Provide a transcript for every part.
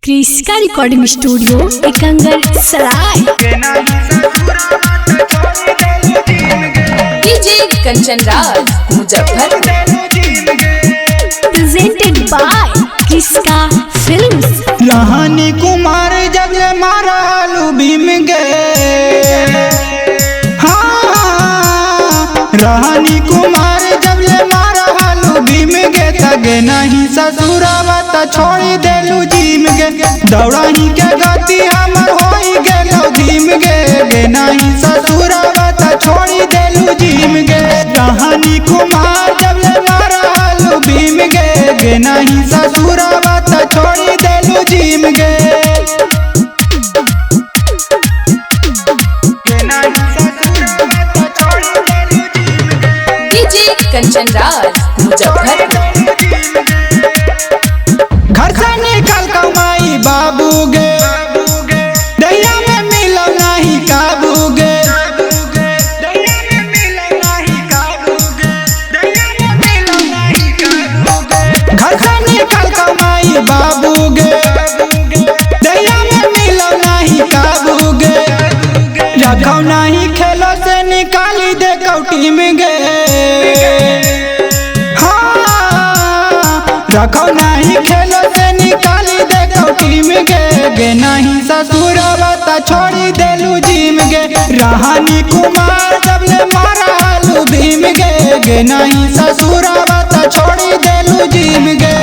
क्रिस्का recording studio Ekangar Sarai. DJ Kanchan Raj Muzaffarpur. Presented by क्रिस्का films. लहानी कुमार जब ले मारा आलू भीम गे, हाँ रहानी कुमार जब ले मारा आलू भीम गे, तगे नहीं ससुरावा त छोड़ी देलू जीम गे, दौड़ाही के गति हमर होई गेलो धीम गे, गे नहीं ससुरावा त छोड़ी देलू जीम गे। रहानी कुमार जब ले मारा आलू भीम गे, गे नहीं ससुरावा त छोड़ी देलू जीम गे। डीजे कंचन राज मुजफ्फरपुर। घर से निकल कमाई बाबू गे, दैया में मिलो नहीं काबू गे, घर से निकल कमाई बाबू गे, दैया में मिलो नहीं काबू गे, रखो नहीं खेलो से निकाली दे कौटी में गे, रखो नहीं खेलो से निकाली दे कौटी में गे, गे नहीं ससुरावा त छोड़ी देलू जीम गे। रहानी कुमार जब ले मारा आलू भीम गे, गे नहीं ससुरावा त छोड़ी देलू जीम गे।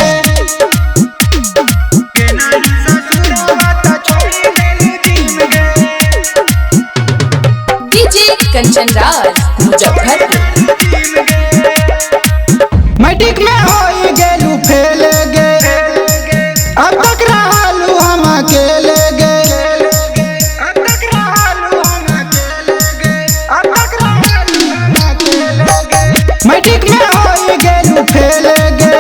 डीजे कंचन राज मुजफ्फरपुर। मैट्रिक में होई गेलू फेल गे, अब तक रहलू हम अकेले गे, मैट्रिक में होई गेलू फेल गे,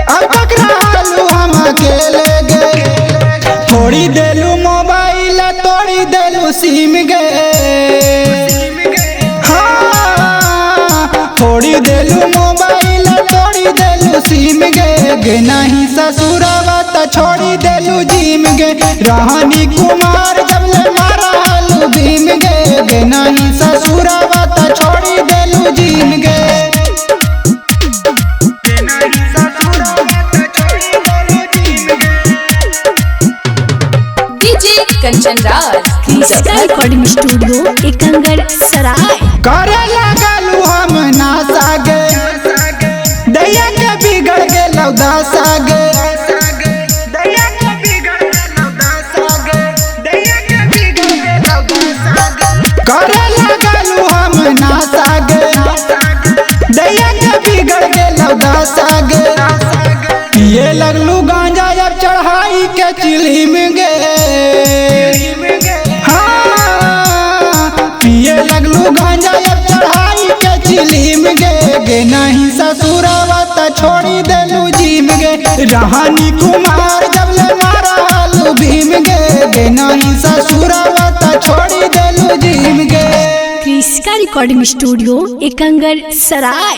अब तक रहलू हम अकेले गे, थोड़ी देलू मोबाइल तोड़ी देलू सिम गे, थोड़ी देलू मोबाइल तोड़ी देलू सिम गे, गे नहीं ससुरावा त छोड़ी देलू जीम गे। रहानी कुमार जब ले मारा आलू भीम गे, गे नहीं ससुरावा त छोड़ी देलू जीम गे। डीजे कंचन राज क्रिस्का मुजफ्फरपुर। रिकॉर्डिंग स्टूडियो एकंगर सराय। करे लगलू हम नासा गे, दैया के बिगड़ गेलौ दासा गे, करे लगलू हम नासा गे, दैया के बिगड़ गेलौ दासा गे, पिए लगलू गांजा अब चढ़ाई के चिलीम गे, हाँ पिए लगलू गांजा अब चढ़ाई के चिलीम गे, गे नहीं ससुरावा त छोड़ी देलू जीम गे। रहानी कुमार जब ले मारा आलू भीम गे, गे नहीं ससुरावा त छोड़ी देलू जीम गे। क्रिस्का रिकॉर्डिंग स्टूडियो एकंगर सराय।